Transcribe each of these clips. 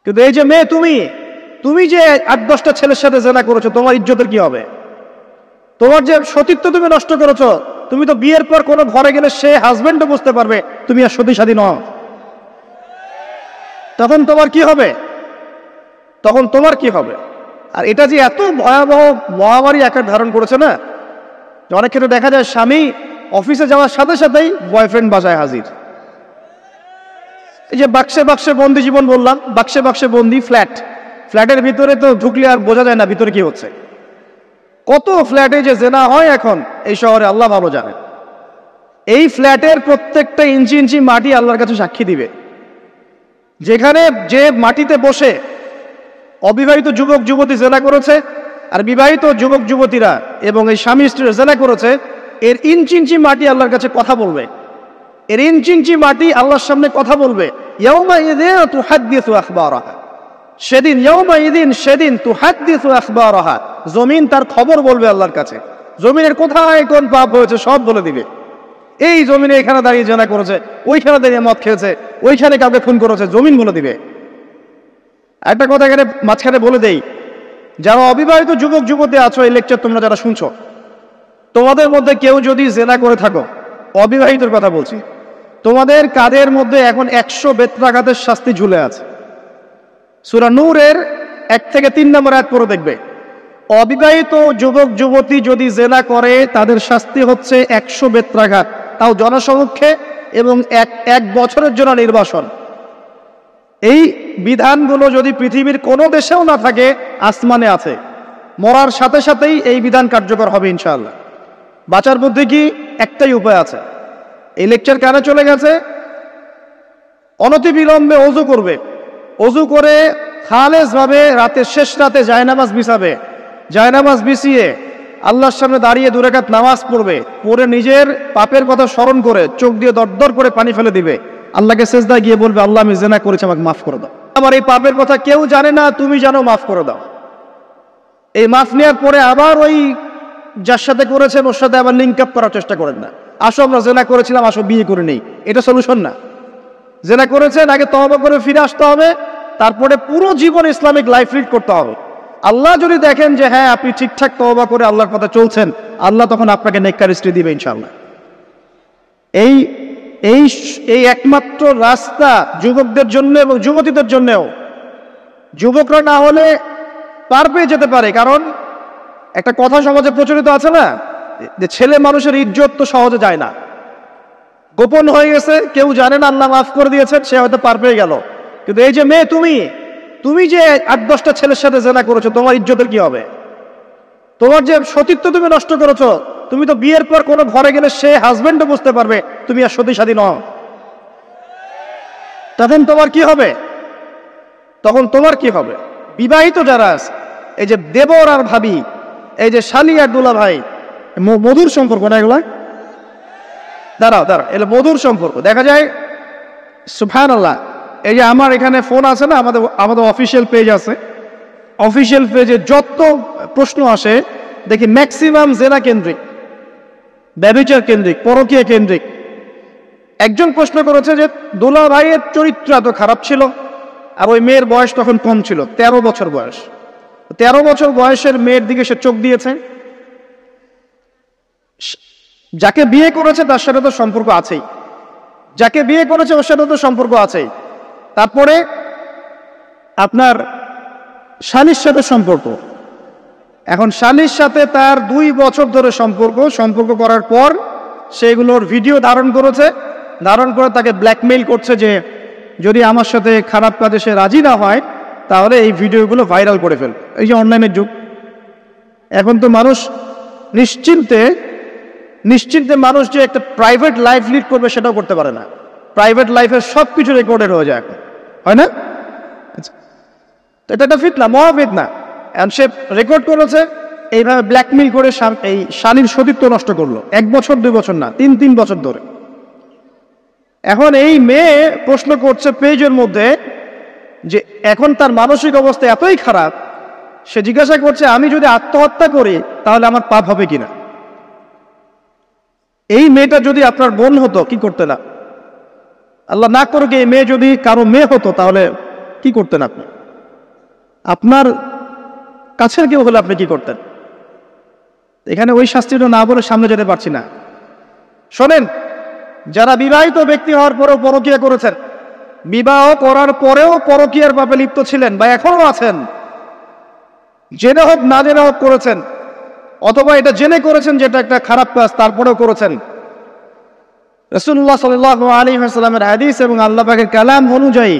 কিন্তু এই যে মেয়ে, তুমি যে 8-10টা ছেলের সাথে জেনা করেছো, তোমার ইজ্জতের কি হবে? তোমার যে সতীত্ব তুমি নষ্ট করেছো, তুমি তো বিয়ের পর কোনো ঘরে গেলে সে হাজবেন্ডও বুঝতে পারবে তুমি আর সতী সাথী নও। তখন তোমার কি হবে? আর এটা যে এত ভয়াবহ মহামারী আকার ধারণ করেছে না, অনেক ক্ষেত্রে দেখা যায় স্বামী অফিসে যাওয়ার সাথে সাথেই বয়ফ্রেন্ড বাসায় হাজির। এই যে বাক্সে বাক্সে বন্দি জীবন বললাম, বাক্সে বাক্সে বন্দি ফ্ল্যাটের ভিতরে তো ঢুকলে আর বোঝা যায় না ভিতরে কি হচ্ছে। কত ফ্ল্যাটে যে জেনা হয় এখন এই শহরে আল্লাহ ভালো জানেন। এই ফ্ল্যাটের প্রত্যেকটা ইঞ্চি ইঞ্চি মাটি আল্লাহর কাছে সাক্ষী দিবে। যেখানে যে মাটিতে বসে অবিবাহিত যুবক যুবতী জেনা করেছে আর বিবাহিত যুবক যুবতীরা এবং এই স্বামী স্ত্রীরা জেনা করেছে, এর ইঞ্চি ইঞ্চি মাটি আল্লাহর কাছে কথা বলবে। এর ইঞ্চি ইঞ্চি মাটি আল্লাহর সামনে কথা বলবে। ইয়াউমাইযিন তুহাদ্দিসু আখবারাহা, সেদিন তুহাদ্দিসু আখবারাহা, জমিন তার খবর বলবে আল্লাহর কাছে। জমিনের কোথায় কোন পাপ হয়েছে সব বলে দিবে। এই জমিনে এখানে দাঁড়িয়ে জেনা করেছে, ওইখানে দাঁড়িয়ে মদ খেয়েছে, ওইখানে কাউকে খুন করেছে, জমিন বলে দিবে। একটা কথা এখানে মাঝখানে বলে দেই, যারা অবিবাহিত যুবক যুবতী আছো, এই লেকচার তোমরা যারা শুনছো, তোমাদের মধ্যে কেউ যদি জেনা করে থাকো, অবিবাহিতর কথা বলছি, তোমাদের কাঁধের মধ্যে এখন 100 বেত্রাঘাতের শাস্তি ঝুলে আছে। সূরা নূরের 1 থেকে 3 নম্বর আয়াত পড়ে দেখবে, অবিবাহিত যুবক যুবতী যদি জেনা করে তাদের শাস্তি হচ্ছে 100 বেত্রাঘাত, তাও জনসমক্ষে, এবং এক বছরের জন্য নির্বাসন। এই বিধানগুলো যদি পৃথিবীর কোনো দেশেও না থাকে, আসমানে আছে। মরার সাথে সাথেই এই বিধান কার্যকর হবে ইনশাআল্লাহ। বাঁচার মধ্যে কি একটাই উপায় আছে। এই লেকচার কেন চলে গেছে? অনতিবিলম্বে ওযু করবে, ওযু করে খালেস ভাবে রাতের শেষ রাতে জায়নামাজ বিছাবে, জায়নামাজ বিছিয়ে আল্লাহর সামনে দাঁড়িয়ে 2 রাকাত নামাজ পড়বে, পড়ে নিজের পাপের কথা স্মরণ করে চোখ দিয়ে দরদর করে পানি ফেলে দিবে, আল্লাহকে সেজদায় গিয়ে বলবে, আল্লাহ আমি জেনা করেছি, আমাকে মাফ করে দাও, আমার এই পাপের কথা কেউ জানে না, তুমি জানো, মাফ করে দাও। এই মাফ নেওয়ার পরে আবার ওই যার সাথে করেছেন ওর সাথে আবার লিঙ্ক আপ করার চেষ্টা করেন না। আসো আমরা জেনা করেছিলাম, আসো বিয়ে করে নেই, এটা সলিউশন না। জেনা করেছেন, আগে তওবা করে ফিরে আসতে হবে, তারপরে পুরো জীবন ইসলামিক লাইফ লিড করতে হবে। আল্লাহ যদি দেখেন যে হ্যাঁ আপনি ঠিকঠাক তওবা করে আল্লাহর পথে চলছেন, আল্লাহ তখন আপনাকে নেককার স্ত্রী দিবে ইনশাআল্লাহ। এই একমাত্র রাস্তা যুবকদের জন্য এবং যুবতীদের জন্যও। যুবকরা না হলে পার পেয়ে যেতে পারে, কারণ একটা কথা সমাজে প্রচলিত আছে না, যে ছেলে মানুষের ইজ্জত তো সহজে যায় না, গোপন হয়ে গেছে, কেউ জানে না, আল্লাহ মাফ করে দিয়েছেন, সে হয়তো পার পেয়ে গেল। কিন্তু এই যে মেয়ে, তুমি যে 8-10টা ছেলের সাথে জেনা করেছো, তোমার ইজ্জতের কি হবে? তোমার যে সতীত্ব তুমি নষ্ট করেছো, তুমি তো বিয়ের পর কোনো ঘরে গেলে সে হাজবেন্ডও বুঝতে পারবে তুমি আর সতী সাথী নও। তখন তোমার কি হবে? বিবাহিত যারা আছে, এই যে দেবর আর ভাবি, এই যে শালি আর দুলা ভাই, মধুর সম্পর্ক না এগুলা? দাঁড়াও, এগুলো মধুর সম্পর্ক। দেখা যায় সুবহানাল্লাহ, এই যে আমার এখানে ফোন আছে না, আমাদের অফিসিয়াল পেজ আছে, অফিসিয়াল পেজে যত প্রশ্ন আসে দেখি ম্যাক্সিমাম জেনা কেন্দ্রিক, ব্যভিচার কেন্দ্রিক, পরকীয়া কেন্দ্রিক। একজন প্রশ্ন করেছে যে দুলা ভাইয়ের চরিত্র এত খারাপ ছিল, আর ওই মেয়ের বয়স তখন কম ছিল, 13 বছর বয়স। 13 বছর বয়সের মেয়ের দিকে সে চোখ দিয়েছে। যাকে বিয়ে করেছে তার সাথে তো সম্পর্ক আছেই, যাকে বিয়ে করেছে ওর সাথে তো সম্পর্ক আছেই। তারপরে আপনার শালীর সাথে সম্পর্ক, এখন শালীর সাথে তার 2 বছর ধরে সম্পর্ক করার পর সেগুলোর ভিডিও ধারণ করে তাকে ব্ল্যাকমেইল করছে যে যদি আমার সাথে খারাপ কাজে সে রাজি না হয় তাহলে এই ভিডিওগুলো ভাইরাল করে ফেল। এই যে অনলাইনের যুগ, এখন তো মানুষ নিশ্চিন্তে মানুষ যে একটা প্রাইভেট লাইফ লিড করবে সেটাও করতে পারে না। প্রাইভেট লাইফের সব কিছু রেকর্ডেড হয়ে যায় এখন, হয় না? তো এটা একটা ফিতনা, মহা ফিতনা। এখন সে রেকর্ড করেছে, এইভাবে ব্ল্যাকমেইল করে এই শালীর সতীত্ব নষ্ট করলো, 1 বছর 2 বছর না, 3 বছর ধরে। এখন এই মেয়ে প্রশ্ন করছে পেজের মধ্যে যে এখন তার মানসিক অবস্থা এতই খারাপ, সে জিজ্ঞাসা করছে আমি যদি আত্মহত্যা করি তাহলে আমার পাপ হবে কিনা। এই মেয়েটা যদি আপনার বোন হতো কি করতে না? আল্লাহ না করুক, এই মেয়ে যদি কারো মেয়ে হতো তাহলে কি করতেন আপনি? আপনার কাছের কেউ হলে আপনি কি করতেন? এখানে ওই শাস্তিটা না বলে সামনে যেতে পারছি না। শোনেন, যারা বিবাহিত ব্যক্তি হওয়ার পরেও পরকীয়া করেছেন, বিবাহ করার পরেও পরকীয়ার পাপে লিপ্ত ছিলেন বা এখনো আছেন, জেনে হোক না জেনে হোক করেছেন, অথবা এটা জেনে করেছেন যেটা একটা খারাপ কাজ তারপরেও করেছেন, রাসূলুল্লাহ সাল্লাল্লাহু আলাইহি ওয়াসাল্লামের হাদিস এবং আল্লাহ পাকের কালাম অনুযায়ী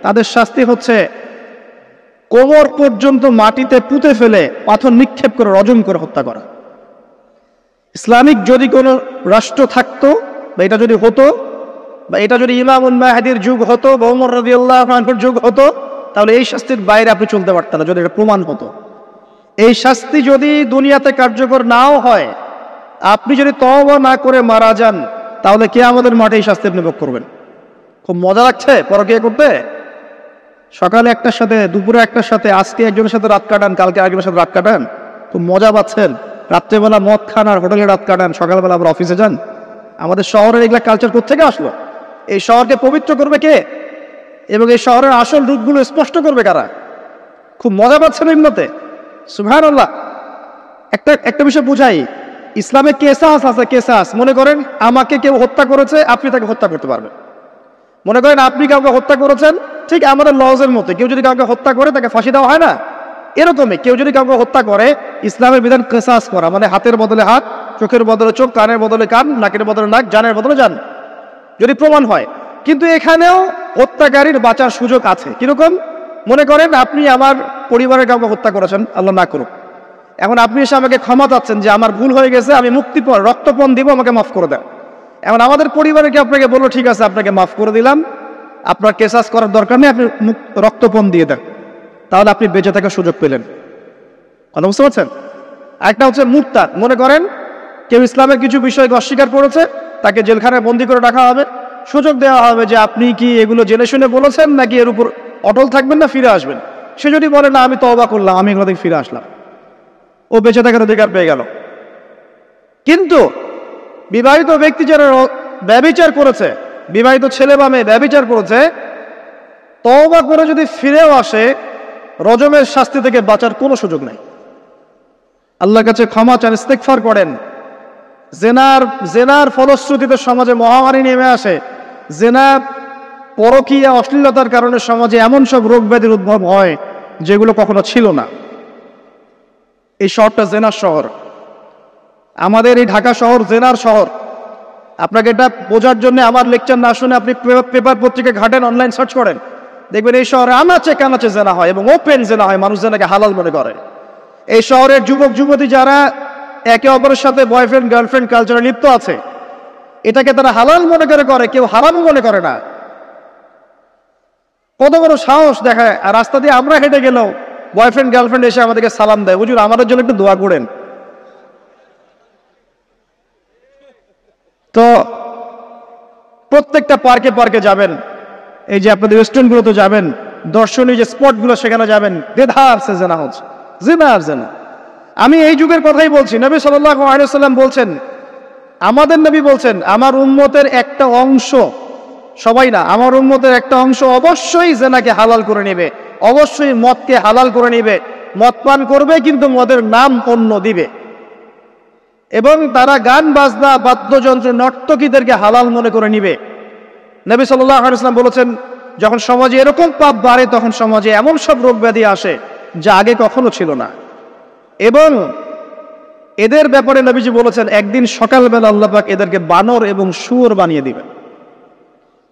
তাদের শাস্তি হচ্ছে কোমর পর্যন্ত মাটিতে পুঁতে ফেলে পাথর নিক্ষেপ করে রজম করে হত্যা করা। ইসলামিক যদি কোনো রাষ্ট্র থাকতো বা এটা যদি হতো, বা এটা যদি ইমামুল মাহদির যুগ হতো বা ওমর রাদিয়াল্লাহু আনহুর যুগ হতো, তাহলে এই শাস্তির বাইরে আপনি চলতে পারতেন না, যদি এটা প্রমাণ হতো। এই শাস্তি যদি দুনিয়াতে কার্যকর নাও হয়, আপনি যদি তওবা না করে মারা যান, তাহলে কিয়ামতের মাঠে এই শাস্তি আপনি ভোগ করবেন। খুব মজা লাগছে পরকীয়া করতে। সকালে একটার সাথে, দুপুরে একটার সাথে, আজকে একজনের সাথে রাত কাটান, কালকে আরেকজনের সাথে রাত কাটান, খুব মজা পাচ্ছেন। রাত্রেবেলা মদ খান আর হোটেলে রাত কাটান, সকালবেলা আবার অফিসে যান। আমাদের শহরের এগুলা কালচার কোত্থেকে আসলো? এই শহরকে পবিত্র করবে কে? এবং এই শহরের আসল রূপগুলো স্পষ্ট করবে কারা? খুব মজা পাচ্ছেন এগুলোতে। সুবহানাল্লাহ। একটা বিষয় বুঝাই, ইসলামে কেসাস আছে, কেসাস। মনে করেন আমাকে কেউ হত্যা করেছে, আপনি তাকে হত্যা করতে পারবেন। মনে করেন আপনি কাউকে হত্যা করেছেন, ঠিক আমাদের লজের মতো, কেউ যদি কাউকে হত্যা করে তাকে ফাঁসি দেওয়া হয় না, এরকমই কেউ যদি কাউকে হত্যা করে, ইসলামের বিধান কেসাস করা, মানে হাতের বদলে হাত, চোখের বদলে চোখ, কানের বদলে কান, নাকের বদলে নাক, জানের বদলে জান, যদি প্রমাণ হয়। কিন্তু এখানেও হত্যাকারীর বাঁচার সুযোগ আছে। কিরকম? মনে করেন আপনি আমার পরিবারের কাউকে হত্যা করেছেন, আল্লাহ না করুক। এখন আপনি এসে আমাকে ক্ষমা চাচ্ছেন যে আমার ভুল হয়ে গেছে, আমি মুক্তিপণ, রক্তপণ দিব, আমাকে মাফ করে দেন। এখন আমাদের পরিবারকে আপনাকে বললো, ঠিক আছে আপনাকে মাফ করে দিলাম, আপনার কেসাস করার দরকার নেই, আপনি রক্তপণ দিয়ে দেন, তাহলে আপনি বেঁচে থাকার সুযোগ পেলেন। কথা বুঝতে পারছেন? একটা হচ্ছে মুরতাদ। মনে করেন কেউ ইসলামের কিছু বিষয়কে অস্বীকার করেছে, তাকে জেলখানায় বন্দি করে রাখা হবে, সুযোগ দেওয়া হবে যে আপনি কি এগুলো জেনে শুনে বলেছেন নাকি এর উপর অটল থাকবেন না ফিরে আসবেন। সে যদি বলে না আমি তওবা করলাম, আমি এগুলো থেকে ফিরে আসলাম, ও বেঁচে থাকার অধিকার পেয়ে গেল। কিন্তু বিবাহিত ব্যক্তি যারা ব্যভিচার করেছে, বিবাহিত ছেলে বা মেয়ে ব্যভিচার করেছে, তওবা করে যদি ফিরেও আসে, রজমের শাস্তি থেকে বাঁচার কোনো সুযোগ নেই। আল্লাহর কাছে ক্ষমা চান, ইস্তেগফার করেন। জেনার ফলশ্রুতিতে সমাজে মহামারী নেমে আসে। জেনা, পরকীয়া, অশ্লীলতার কারণে সমাজে এমন সব রোগ ব্যাধির উদ্ভব হয় যেগুলো কখনো ছিল না। এই শহরটা জেনার শহর। আমাদের এই ঢাকা শহর জেনার শহর। আপনাকে এটা বোঝার জন্য আমার লেকচার না শুনে আপনি পেপার পত্রিকা ঘাটেন, অনলাইন সার্চ করেন, দেখবেন এই শহরে আনাচে কানাচে জেনা হয় এবং ওপেন জেনা হয়, মানুষ জেনাকে হালাল মনে করে। এই শহরের যুবক যুবতী যারা একে অপরের সাথে বয়ফ্রেন্ড গার্লফ্রেন্ড কালচারে লিপ্ত আছে, এটাকে তারা হালাল মনে করে, কেউ হারাম মনে করে না। কত বড় সাহস দেখায়। আর রাস্তা দিয়ে আমরা হেঁটে গেলেও বয়ফ্রেন্ড গার্লফ্রেন্ড এসে আমাদেরকে সালাম দেয়, হুজুর আমাদের জন্য একটু দোয়া করেন। তো প্রত্যেকটা পার্কে পার্কে যাবেন, এই যে আপনাদের রেস্টুরেন্টগুলোতে যাবেন, দর্শনীয় যে স্পটগুলো সেখানে যাবেন, দেধার সে জেনা হচ্ছে, জিনার জেনা। আমি এই যুগের কথাই বলছি। নবী সাল্লাল্লাহু আলাইহি ওয়াসাল্লাম বলছেন, আমাদের নবী বলছেন, আমার উম্মতের একটা অংশ, সবাই না, আমার উম্মতের একটা অংশ অবশ্যই জেনাকে হালাল করে নেবে, অবশ্যই মদকে হালাল করে নেবে, মদ পান করবে কিন্তু মদের নাম অন্য দিবে, এবং তারা গান বাজনা বাদ্যযন্ত্র নর্তকীদেরকে হালাল মনে করে নিবে। নবী সাল্লাল্লাহু আলাইহি ওয়াসাল্লাম বলেছেন, যখন সমাজে এরকম পাপ বাড়ে তখন সমাজে এমন সব রোগ ব্যাধি আসে যা আগে কখনো ছিল না। এবং এদের ব্যাপারে নবীজি বলেছেন, একদিন সকালবেলা আল্লাহ পাক এদেরকে বানর এবং শুয়োর বানিয়ে দিবেন।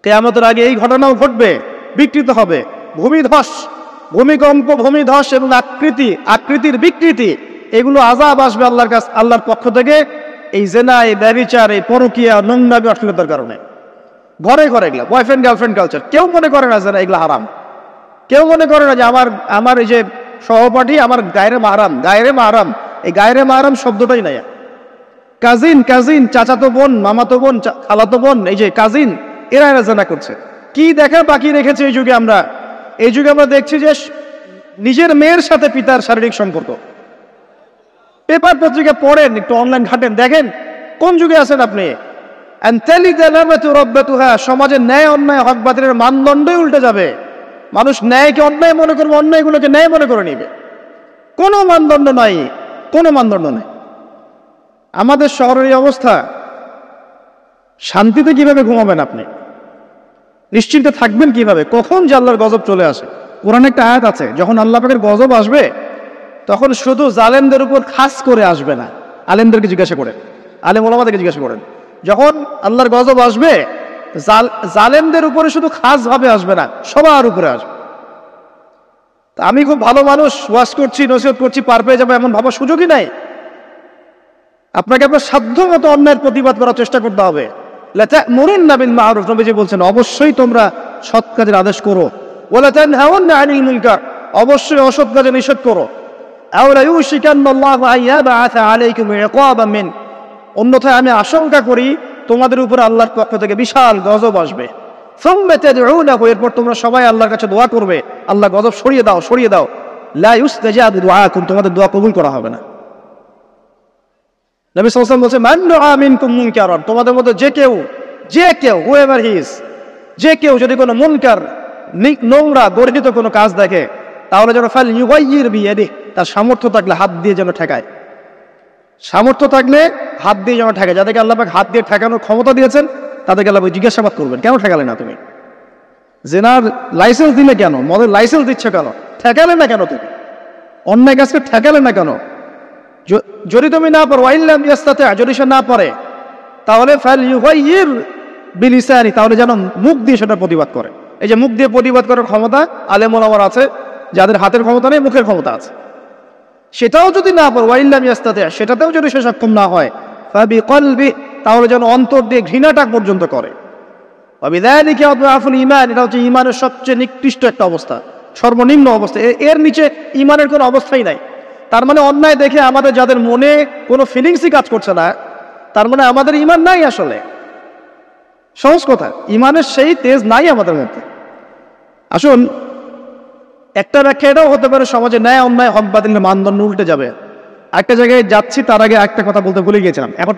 কিয়ামতের আগে এই ঘটনাও ঘটবে, বিকৃত হবে, ভূমিধস, ভূমিকম্প, ভূমিধস এবং আকৃতির বিকৃতি, এগুলো আযাব আসবে আল্লাহর পক্ষ থেকে। এই জেনা, এই ব্যভিচার, এই পরকীয়া, নোংরামি, অশ্লীলতার কারণে ঘরে ঘরে এগুলা বয়ফ্রেন্ড গার্লফ্রেন্ড কালচার। কেউ মনে করে না যে এগুলা হারাম, কেউ মনে করে না যে আমার এই যে সহপাঠী আমার গায়রে মাহরাম, এই গায়রে মাহরাম শব্দটাই নাই। কাজিন, চাচাতো বোন, মামাতো বোন, খালাতো বোন, এই যে কাজিন, এরা জেনা করছে। কি দেখা বাকি রেখেছে এই যুগে আমরা দেখছি যে নিজের মেয়ের সাথে পিতার শারীরিক সম্পর্ক। পেপার পত্রিকা পড়েন, একটু অনলাইন ঘাটেন, দেখেন কোন যুগে আছেন আপনি। সমাজের ন্যায় অন্যায় হক বাতিলের মানদণ্ডই উল্টে যাবে। মানুষ ন্যায়কে অন্যায় মনে করবে, অন্যায়গুলোকে ন্যায় মনে করে নিবে। কোনো মানদণ্ড নাই, কোনো মানদণ্ড নাই। আমাদের শহরের এই অবস্থা, শান্তিতে কিভাবে ঘুমাবেন আপনি? নিশ্চিন্তে থাকবেন কিভাবে? কখন যে আল্লাহর গজব চলে আসে। কোরআনে একটা আয়াত আছে, যখন আল্লাহ পাকের গজব আসবে তখন শুধু জালেমদের উপর খাস করে আসবে না। আলেমদেরকে জিজ্ঞাসা করেন, আলেম ওলামাদেরকে জিজ্ঞাসা করেন, যখন আল্লাহর গজব আসবে জালেমদের উপরে শুধু খাস ভাবে আসবে না, সবার উপরে আসবে। আমি খুব ভালো মানুষ, ওয়াজ করছি, নসিহত করছি, পার পেয়ে যাবো এমন ভাবার সুযোগই নাই। আপনাকে আপনার সাধ্য মতো অন্যায়ের প্রতিবাদ করার চেষ্টা করতে হবে। লাতা'মুরুন্না বিল মা'রুফ, নবীজি বলছেন অবশ্যই তোমরা সৎ কাজের আদেশ করো। ওয়ালা তানহাউন্না আনিল মুনকার, অবশ্যই অসৎ কাজে নিষেধ করো। আও লা ইউশিকান্নাল্লাহু আন ইয়াবআসা আলাইকুম ইকাবাম মিন, অন্যথায় আমি আশঙ্কা করি তোমাদের উপর আল্লাহর পক্ষ থেকে বিশাল গজব আসবে। সুম্মা তাদউনাহু, এরপর তোমরা সবাই আল্লাহর কাছে দোয়া করবে, আল্লাহ গজব সরিয়ে দাও, সরিয়ে দাও। লা ইউস্তাজাবু দুআকুম, তোমাদের দোয়া কবুল করা হবে না। নবী সাল্লাল্লাহু আলাইহি ওয়াসাল্লাম বলেছে মান রাআ মিনকুম মুনকারান, তোমাদের মধ্যে যে কেউ হুএভার হি ইজ, যে কেউ যদি কোনো মুনকার, নোংরা গর্হিত কোনো কাজ দেখে, তাহলে যেন ফাল ইউগাইয়ির বিয়াদিহি, তার সামর্থ্য থাকলে হাত দিয়ে যেন ঠেকায়। সামর্থ্য থাকলে হাত দিয়ে যেন ঠেকায়। যাদেরকে আল্লাহ পাক হাত দিয়ে ঠেকানোর ক্ষমতা দিয়েছেন তাদেরকে আল্লাহ জিজ্ঞাসাবাদ করবেন, কেন ঠেকালে না তুমি? জেনার লাইসেন্স দিলে কেন? মদের লাইসেন্স দিচ্ছ কেন? ঠেকালে না কেন তুমি? অন্যায় কাজকে ঠেকালে না কেন? যদি তুমি না পারো, ওয়াইল্লাম ইয়াস্তাতি, যদি সে না পারে, তাহলে ফাল ইউগাইয়ির বিলিসানি, তাহলে যেন মুখ দিয়ে সেটা প্রতিবাদ করে। এই যে মুখ দিয়ে প্রতিবাদ করার ক্ষমতা আলেম ওলামার আছে, যাদের হাতের ক্ষমতা নেই, মুখের ক্ষমতা আছে। সেটাও যদি না পারো, ওয়াইল্লাম ইয়াস্তাতি, সেটাতেও যদি সে সক্ষম না হয়, ফাবিকলবি, তাহলে যেন অন্তর দিয়ে ঘৃণাটা পর্যন্ত করে। ওয়াবিযালিকা আদআফুল ঈমান, এটা হচ্ছে ঈমানের সবচেয়ে নিকৃষ্ট একটা অবস্থা, সর্বনিম্ন অবস্থা। এর নিচে ঈমানের কোনো অবস্থাই নাই। তার মানে অন্যায় দেখে আমাদের যাদের মনে কোনো ফিলিংসই কাজ করছে না, তার মানে আমাদের ঈমান নাই। আসলে সহজ কথা, ঈমানের সেই তেজ নাই আমাদের মধ্যে। আসুন, একটা ব্যাখ্যা এটাও হতে পারে সমাজে ন্যায় অন্যায় হক বাতিলের মানদণ্ড উল্টে যাবে। একটা জায়গায় যাচ্ছি, তার আগে একটা কথা বলতে ভুলে গিয়েছিলাম। এখন